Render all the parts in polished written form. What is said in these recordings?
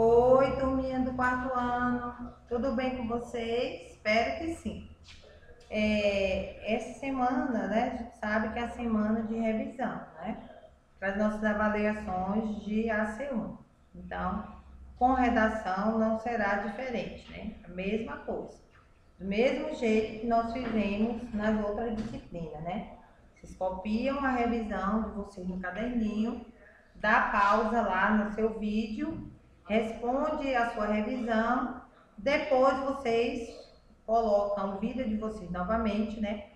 Oi, turminha do quarto ano, tudo bem com vocês? Espero que sim. Essa semana, né, a gente sabe que é a semana de revisão, né, para as nossas avaliações de AC1. Então, com redação não será diferente, né, a mesma coisa. Do mesmo jeito que nós fizemos nas outras disciplinas, né? Vocês copiam a revisão de vocês no caderninho, dá pausa lá no seu vídeo, responde a sua revisão, depois vocês colocam o vídeo de vocês novamente, né?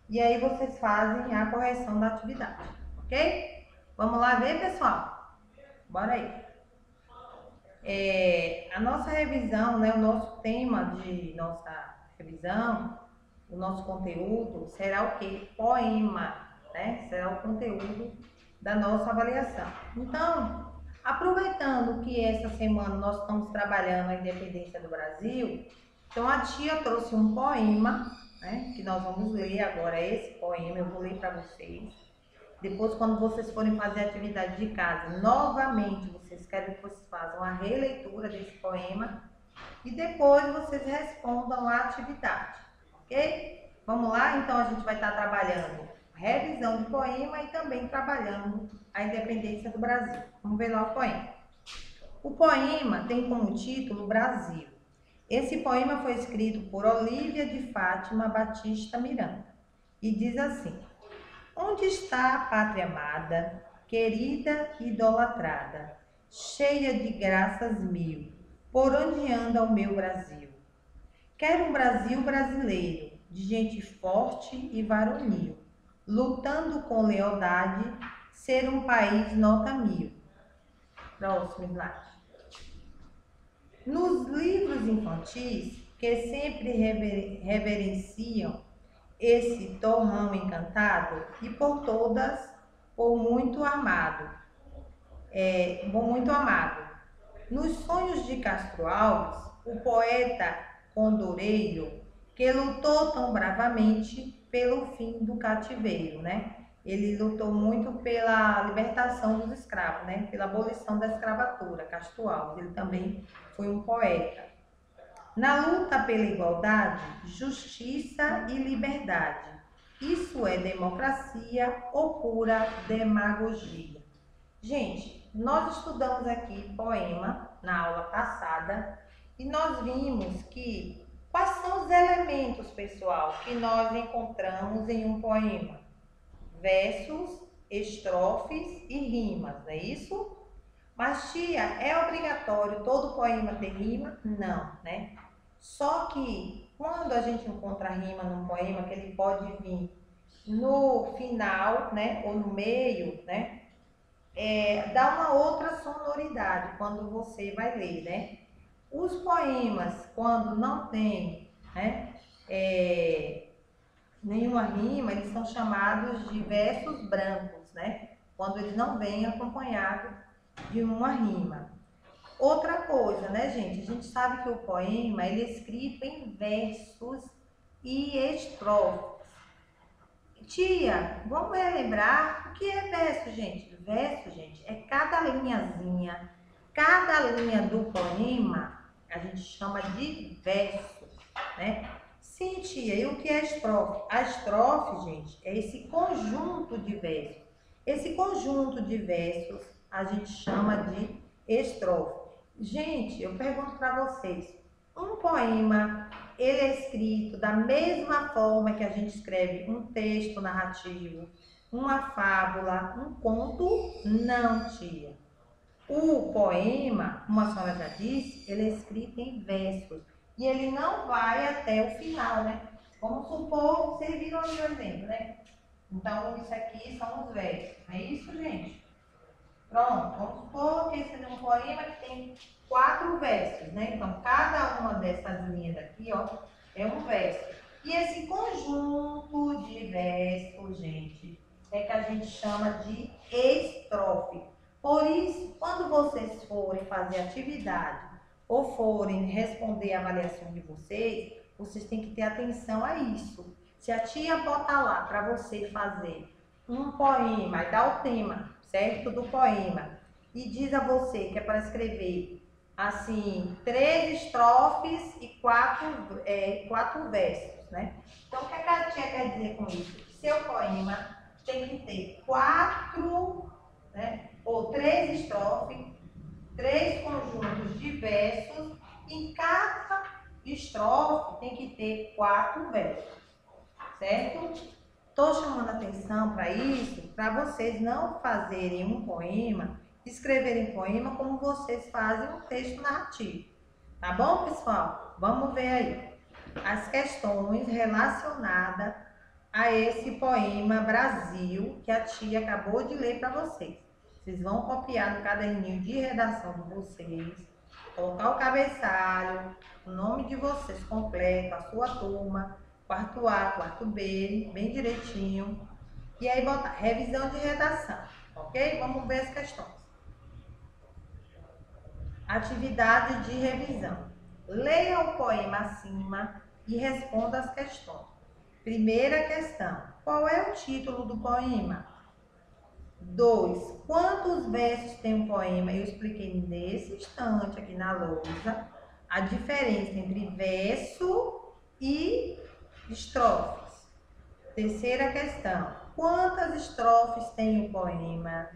E aí vocês fazem a correção da atividade, ok? Vamos lá ver, pessoal? Bora aí. A nossa revisão, né? O nosso tema de nossa revisão, o nosso conteúdo será o quê? Poema, né? Será o conteúdo da nossa avaliação. Então, aproveitando que essa semana nós estamos trabalhando a independência do Brasil, então a tia trouxe um poema, né? Que nós vamos ler agora esse poema, eu vou ler para vocês. Depois, quando vocês forem fazer a atividade de casa, novamente vocês querem que vocês façam a releitura desse poema e depois vocês respondam a atividade, ok? Vamos lá? Então, a gente vai estar trabalhando revisão de poema e também trabalhando a independência do Brasil. Vamos ver lá o poema. O poema tem como título Brasil. Esse poema foi escrito por Olívia de Fátima Batista Miranda e diz assim: onde está a pátria amada, querida e idolatrada, cheia de graças mil, por onde anda o meu Brasil? Quero um Brasil brasileiro, de gente forte e varonil, lutando com lealdade, ser um país nota mil. Próximo slide. Nos livros infantis, que sempre reverenciam esse torrão encantado e por todas, por muito amado. Muito amado. Nos sonhos de Castro Alves, o poeta condoreiro, que lutou tão bravamente pelo fim do cativeiro, né? Ele lutou muito pela libertação dos escravos, né? Pela abolição da escravatura, Castro Alves. Ele também foi um poeta. Na luta pela igualdade, justiça e liberdade. Isso é democracia ou pura demagogia? Gente, nós estudamos aqui poema na aula passada e nós vimos que quais são os elementos, pessoal, que nós encontramos em um poema? Versos, estrofes e rimas, não é isso? Mas, tia, é obrigatório todo poema ter rima? Não, né? Só que quando a gente encontra rima num poema, que ele pode vir no final, né, ou no meio, né, dá uma outra sonoridade quando você vai ler, né? Os poemas, quando não tem, né, nenhuma rima, eles são chamados de versos brancos, né? Quando eles não vêm acompanhados de uma rima. Outra coisa, né, gente? A gente sabe que o poema ele é escrito em versos e estrofes. Tia, vamos relembrar o que é verso, gente? Verso, gente, é cada linhazinha, cada linha do poema a gente chama de verso, né? Sim, tia, e o que é estrofe? A estrofe, gente, é esse conjunto de versos. Esse conjunto de versos a gente chama de estrofe. Gente, eu pergunto para vocês, um poema, ele é escrito da mesma forma que a gente escreve um texto narrativo, uma fábula, um conto? Não, tia. O poema, como a senhora já disse, ele é escrito em versos e ele não vai até o final, né? Vamos supor, vocês viram ali o exemplo, né? Então, isso aqui são os versos, não é isso, gente? Pronto, vamos supor que esse é um poema que tem 4 versos, né? Então, cada uma dessas linhas aqui, ó, é um verso. E esse conjunto de versos, gente, é que a gente chama de estrofe. Por isso, quando vocês forem fazer atividade ou forem responder a avaliação de vocês, vocês têm que ter atenção a isso. Se a tia botar lá para você fazer um poema e dá o tema, certo, do poema, e diz a você que é para escrever assim, 3 estrofes e 4 versos, né? Então, o que a tia quer dizer com isso? Que seu poema tem que ter 4, né? Ou 3 estrofes, 3 conjuntos de versos, e cada estrofe tem que ter 4 versos, certo? Estou chamando atenção para isso, para vocês não fazerem um poema, escreverem poema como vocês fazem um texto narrativo. Tá bom, pessoal? Vamos ver aí as questões relacionadas a esse poema Brasil que a tia acabou de ler para vocês. Vocês vão copiar no caderninho de redação de vocês, colocar o cabeçalho, o nome de vocês completo, a sua turma, quarto A, quarto B, bem direitinho. E aí botar revisão de redação, ok? Vamos ver as questões. Atividade de revisão. Leia o poema acima e responda as questões. Primeira questão. Qual é o título do poema? 2. Quantos versos tem o poema? Eu expliquei nesse instante aqui na lousa a diferença entre verso e estrofes. Terceira questão. Quantas estrofes tem o poema?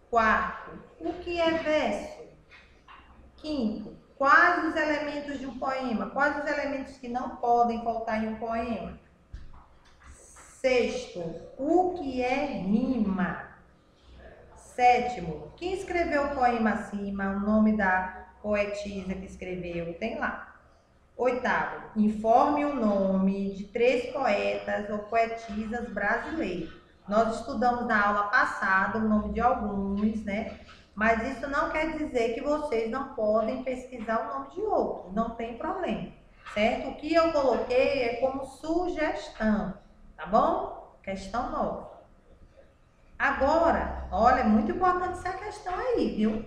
4. O que é verso? 5. Quais os elementos de um poema? Quais os elementos que não podem faltar em um poema? 6. O que é rima? 7. Quem escreveu o poema acima? O nome da poetisa que escreveu, tem lá. 8. Informe o nome de 3 poetas ou poetisas brasileiros. Nós estudamos na aula passada o nome de alguns, né? Mas isso não quer dizer que vocês não podem pesquisar o nome de outros. Não tem problema, certo? O que eu coloquei é como sugestão, tá bom? Questão 9. Agora, olha, é muito importante essa questão aí, viu?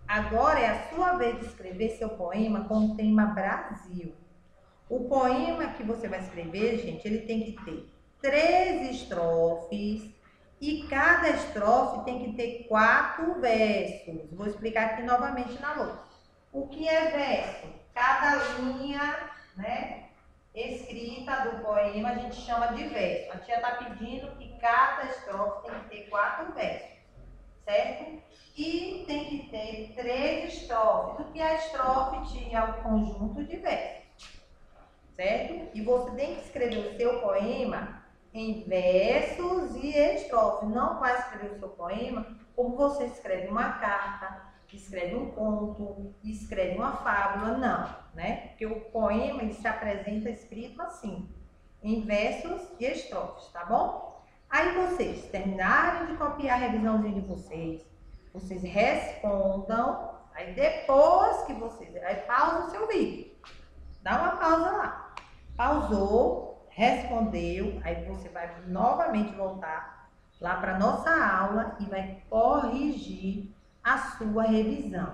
Agora é a sua vez de escrever seu poema com o tema Brasil. O poema que você vai escrever, gente, ele tem que ter 3 estrofes e cada estrofe tem que ter 4 versos. Vou explicar aqui novamente na lousa. O que é verso? Cada linha, né, escrita do poema a gente chama de verso. A tia está pedindo que cada estrofe tem que ter 4 versos, certo? E tem que ter 3 estrofes. O que é estrofe, tia? É um conjunto de versos, certo? E você tem que escrever o seu poema em versos e estrofes. Não vai escrever o seu poema como você escreve uma carta, escreve um conto, escreve uma fábula, não, né? Porque o poema ele se apresenta escrito assim, em versos e estrofes, tá bom? Aí vocês terminarem de copiar a revisãozinha de vocês respondam, aí depois que vocês, aí pausa o seu vídeo, dá uma pausa lá, pausou, respondeu, aí você vai novamente voltar lá para nossa aula e vai corrigir a sua revisão.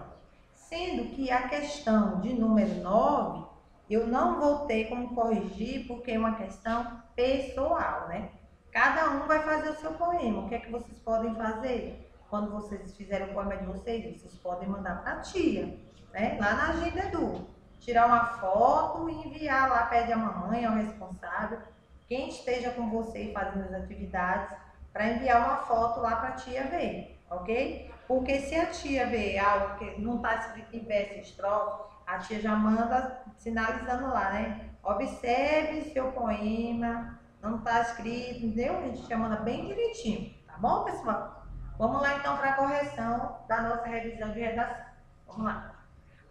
Sendo que a questão de número 9, eu não vou ter como corrigir porque é uma questão pessoal, né? Cada um vai fazer o seu poema. O que é que vocês podem fazer? Quando vocês fizerem o poema de vocês, vocês podem mandar para a tia, né? Lá na Agenda Edu. Tirar uma foto e enviar lá, pede a mamãe, ao responsável, quem esteja com você fazendo as atividades, para enviar uma foto lá para a tia ver, ok? Porque se a tia vê algo que não está escrito em verso e estrofe, a tia já manda sinalizando lá, né? Observe seu poema, não está escrito, entendeu? A gente já manda bem direitinho, tá bom, pessoal? Vamos lá então para a correção da nossa revisão de redação. Vamos lá.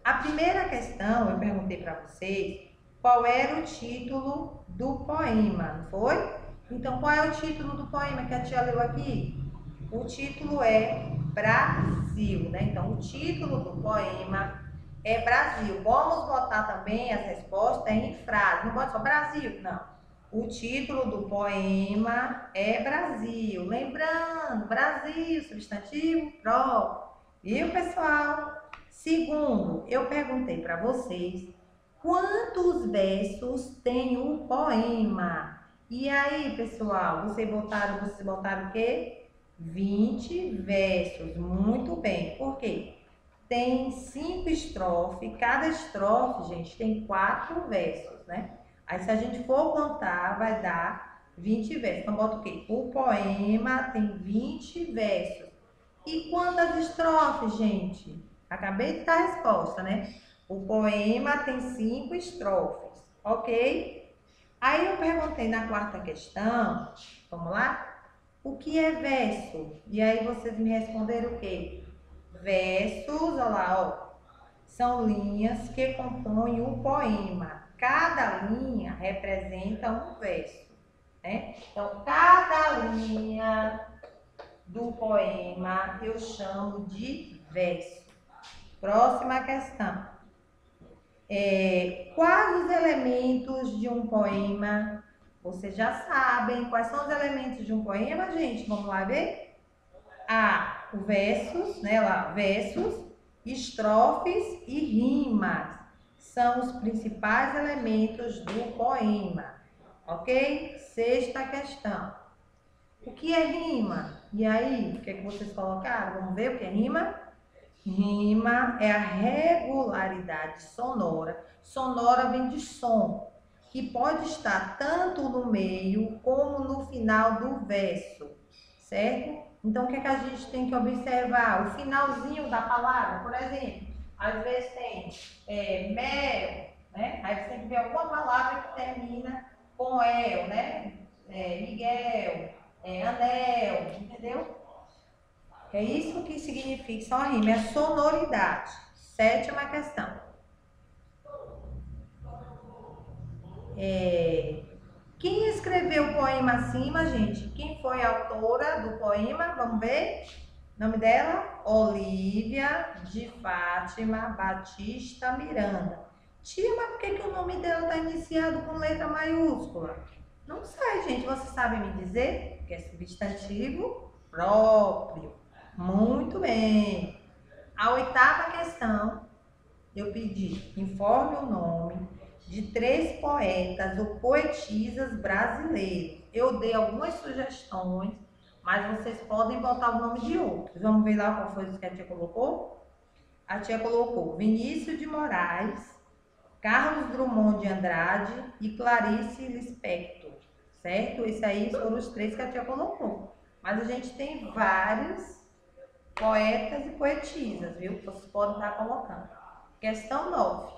A primeira questão, eu perguntei para vocês qual era o título do poema, não foi? Então, qual é o título do poema que a tia leu aqui? O título é Brasil, né? Então, o título do poema é Brasil. Vamos botar também as respostas em frase. Não pode só Brasil, não. O título do poema é Brasil. Lembrando, Brasil, substantivo próprio. Viu, pessoal? Segundo, eu perguntei para vocês quantos versos tem um poema. E aí, pessoal, vocês botaram o quê? 20 versos. Muito bem. Por quê? tem 5 estrofes, cada estrofe, gente, tem 4 versos, né? Aí se a gente for contar, vai dar 20 versos. Então bota o quê? O poema tem 20 versos. E quantas estrofes, gente? Acabei de dar a resposta, né? O poema tem 5 estrofes, ok? Aí eu perguntei na quarta questão, vamos lá? O que é verso? E aí vocês me responderam o quê? Versos, olha lá, ó, são linhas que compõem um poema. Cada linha representa um verso, né? Então, cada linha do poema eu chamo de verso. Próxima questão. Quais os elementos de um poema? Vocês já sabem quais são os elementos de um poema, gente? Vamos lá ver? O versos, né? Lá, versos, estrofes e rimas são os principais elementos do poema, ok? Sexta questão. O que é rima? E aí, o que é que vocês colocaram? Vamos ver o que é rima? Rima é a regularidade sonora. Sonora vem de som, que pode estar tanto no meio como no final do verso, certo? Então, o que é que a gente tem que observar? O finalzinho da palavra, por exemplo, às vezes tem mel, né? Aí você tem que ver alguma palavra que termina com el, né? Miguel, anel, entendeu? É isso que significa só a rima, é a sonoridade. Sétima questão. Quem escreveu o poema acima, gente? Quem foi a autora do poema? Vamos ver? O nome dela? Olívia de Fátima Batista Miranda. Tia, mas por que o nome dela está iniciado com letra maiúscula? Não sei, gente. Você sabe me dizer? Que é substantivo próprio. Muito bem. A oitava questão, eu pedi, informe o nome de 3 poetas ou poetisas brasileiros. Eu dei algumas sugestões, mas vocês podem botar o nome de outros. Vamos ver lá qual foi o que a tia colocou? A tia colocou Vinícius de Moraes, Carlos Drummond de Andrade e Clarice Lispector, certo? Esses aí foram os 3 que a tia colocou. Mas a gente tem vários poetas e poetisas, viu? Que vocês podem estar colocando. Questão 9.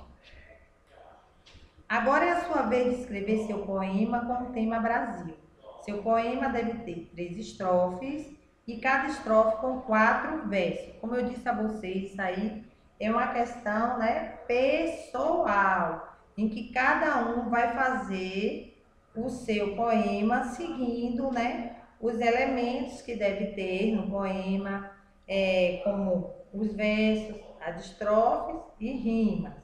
Agora é a sua vez de escrever seu poema com o tema Brasil. Seu poema deve ter 3 estrofes e cada estrofe com 4 versos. Como eu disse a vocês, isso aí é uma questão, né, pessoal, em que cada um vai fazer o seu poema seguindo, né, os elementos que deve ter no poema, como os versos, as estrofes e rimas,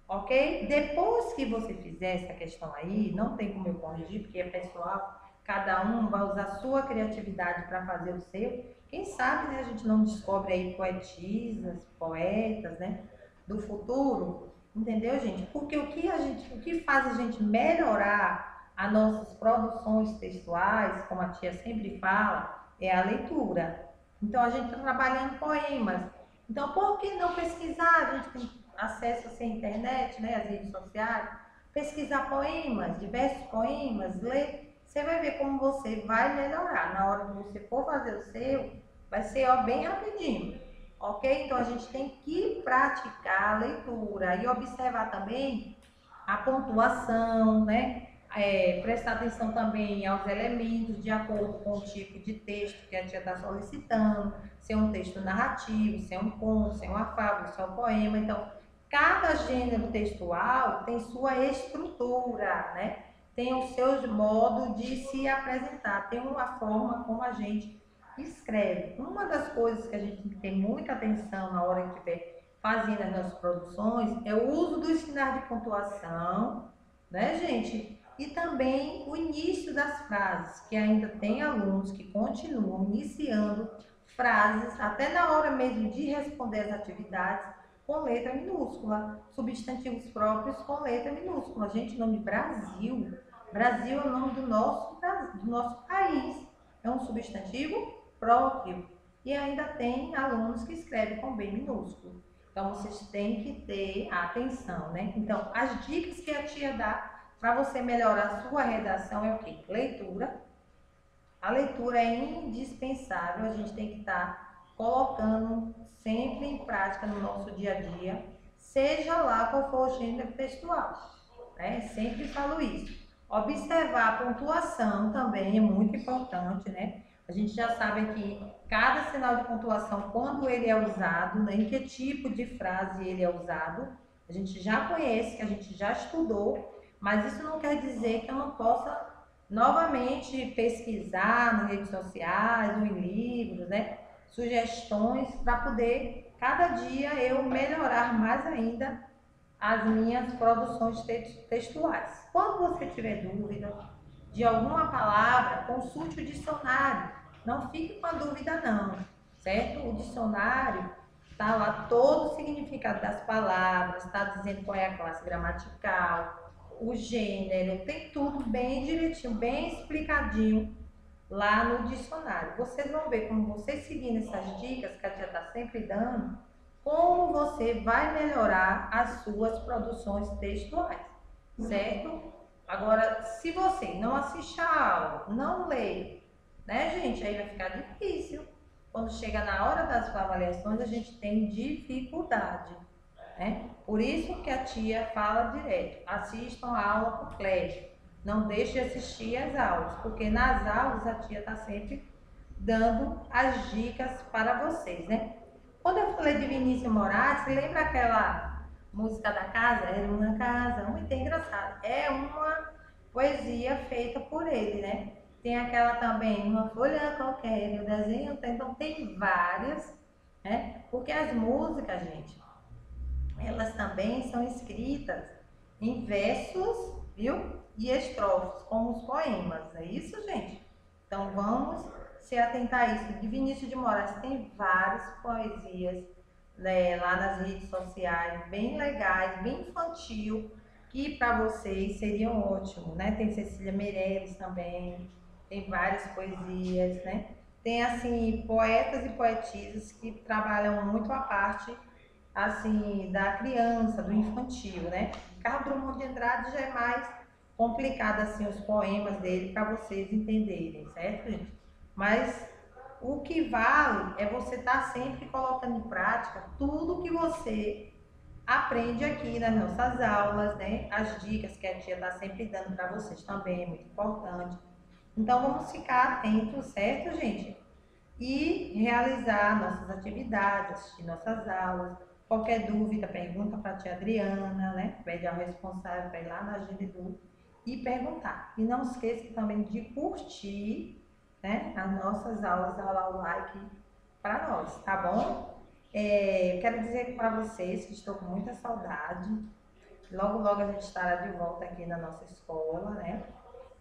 ok? Depois que você fizer essa questão aí, não tem como eu corrigir, porque é pessoal, cada um vai usar a sua criatividade para fazer o seu. Quem sabe, né, a gente não descobre aí poetisas, poetas, né, do futuro, entendeu, gente? Porque o que faz a gente melhorar as nossas produções textuais, como a tia sempre fala, é a leitura. Então, a gente está trabalhando poemas. Então, por que não pesquisar? A gente tem acesso assim, à internet, né, às redes sociais. Pesquisar poemas, diversos poemas, ler. Você vai ver como você vai melhorar. Na hora que você for fazer o seu, vai ser bem rapidinho. Ok? Então, a gente tem que praticar a leitura e observar também a pontuação, né? Prestar atenção também aos elementos de acordo com o tipo de texto que a tia está solicitando, se é um texto narrativo, se é um conto, se é uma fábula, se é um poema. Então, cada gênero textual tem sua estrutura, né? Tem os seus modos de se apresentar, tem uma forma como a gente escreve. Uma das coisas que a gente tem que ter muita atenção na hora que estiver fazendo as nossas produções é o uso dos sinais de pontuação, né, gente? E também o início das frases, que ainda tem alunos que continuam iniciando frases, até na hora mesmo de responder as atividades, com letra minúscula, substantivos próprios com letra minúscula. Gente, o nome Brasil, Brasil é o nome do nosso país, é um substantivo próprio. E ainda tem alunos que escrevem com B minúsculo. Então, vocês têm que ter atenção, né? Então, as dicas que a tia dá para você melhorar a sua redação é o quê? Leitura. A leitura é indispensável, a gente tem que estar colocando sempre em prática no nosso dia a dia, seja lá qual for o gênero textual, né? Sempre falo isso. Observar a pontuação também é muito importante, né? A gente já sabe que cada sinal de pontuação, quando ele é usado, né, em que tipo de frase ele é usado, a gente já conhece, que a gente já estudou, mas isso não quer dizer que eu não possa novamente pesquisar nas redes sociais ou em livros, né? Sugestões para poder, cada dia, eu melhorar mais ainda as minhas produções textuais. Quando você tiver dúvida de alguma palavra, consulte o dicionário. Não fique com a dúvida não, certo? O dicionário está lá todo o significado das palavras, está dizendo qual é a classe gramatical, o gênero, tem tudo bem direitinho, bem explicadinho lá no dicionário. Vocês vão ver como vocês seguindo essas dicas que a tia está sempre dando, como você vai melhorar as suas produções textuais, certo? Agora, se você não assiste a aula, não lê, né, gente, aí vai ficar difícil. Quando chega na hora das avaliações, a gente tem dificuldade, né? Por isso que a tia fala direto, assistam a aula completa, não deixe de assistir as aulas, porque nas aulas a tia está sempre dando as dicas para vocês, né? Quando eu falei de Vinícius Moraes, você lembra aquela música da casa? Era uma casa, muito engraçado. É uma poesia feita por ele, né? Tem aquela também, uma folha qualquer, o desenho tem, então tem várias, né? Porque as músicas, gente, elas também são escritas em versos, viu? E estrofes, como os poemas, é isso, gente? Então vamos se atentar a isso. De Vinícius de Moraes tem várias poesias, né, lá nas redes sociais, bem legais, bem infantil, que para vocês seriam ótimos, né? Tem Cecília Meirelles também, tem várias poesias, né? Tem, assim, poetas e poetisas que trabalham muito a parte, assim, da criança, do infantil, né? Carlos Drummond de Andrade já é mais complicado, assim, os poemas dele para vocês entenderem, certo, gente? Mas o que vale é você estar sempre colocando em prática tudo que você aprende aqui nas nossas aulas, né? As dicas que a tia está sempre dando para vocês também é muito importante. Então vamos ficar atentos, certo, gente? E realizar nossas atividades, assistir nossas aulas. Qualquer dúvida, pergunta para a tia Adriana, né? Pede ao responsável para ir lá na agenda e perguntar. E não esqueça também de curtir, né, as nossas aulas, dar o like para nós, tá bom? Eu quero dizer para vocês que estou com muita saudade. Logo, logo a gente estará de volta aqui na nossa escola, né?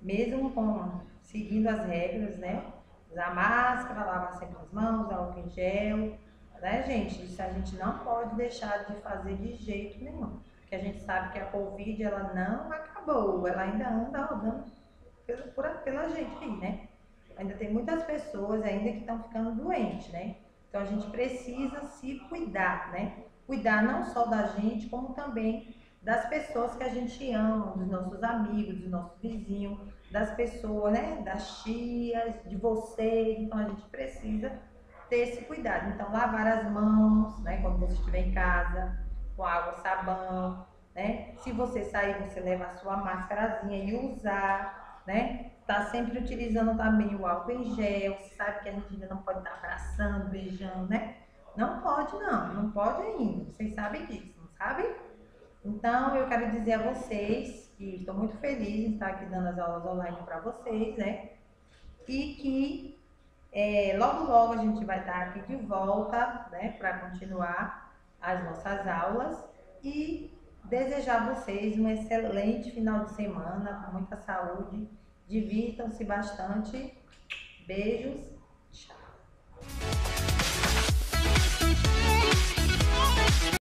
Mesmo seguindo as regras, né? Usar máscara, lavar sempre as mãos, álcool em gel, né, gente? Isso a gente não pode deixar de fazer de jeito nenhum. Porque a gente sabe que a Covid, ela não acabou, ela ainda anda rodando pela gente aí, né? Ainda tem muitas pessoas ainda que estão ficando doentes, né? Então a gente precisa se cuidar, né? Cuidar não só da gente, como também das pessoas que a gente ama, dos nossos amigos, dos nossos vizinhos, das pessoas, né? Das tias, de vocês. Então a gente precisa ter esse cuidado. Então lavar as mãos, né? Quando você estiver em casa, com água, sabão, né? Se você sair, você leva a sua máscarazinha e usar, né? Tá sempre utilizando também o álcool em gel. Você sabe que a gente ainda não pode estar abraçando, beijando, né? Não pode não, não pode ainda. Vocês sabem disso, não sabem? Então eu quero dizer a vocês que estou muito feliz em estar aqui dando as aulas online para vocês, né? E que logo logo a gente vai estar aqui de volta, né? Para continuar as nossas aulas e desejar a vocês um excelente final de semana, com muita saúde. Divirtam-se bastante. Beijos. Tchau.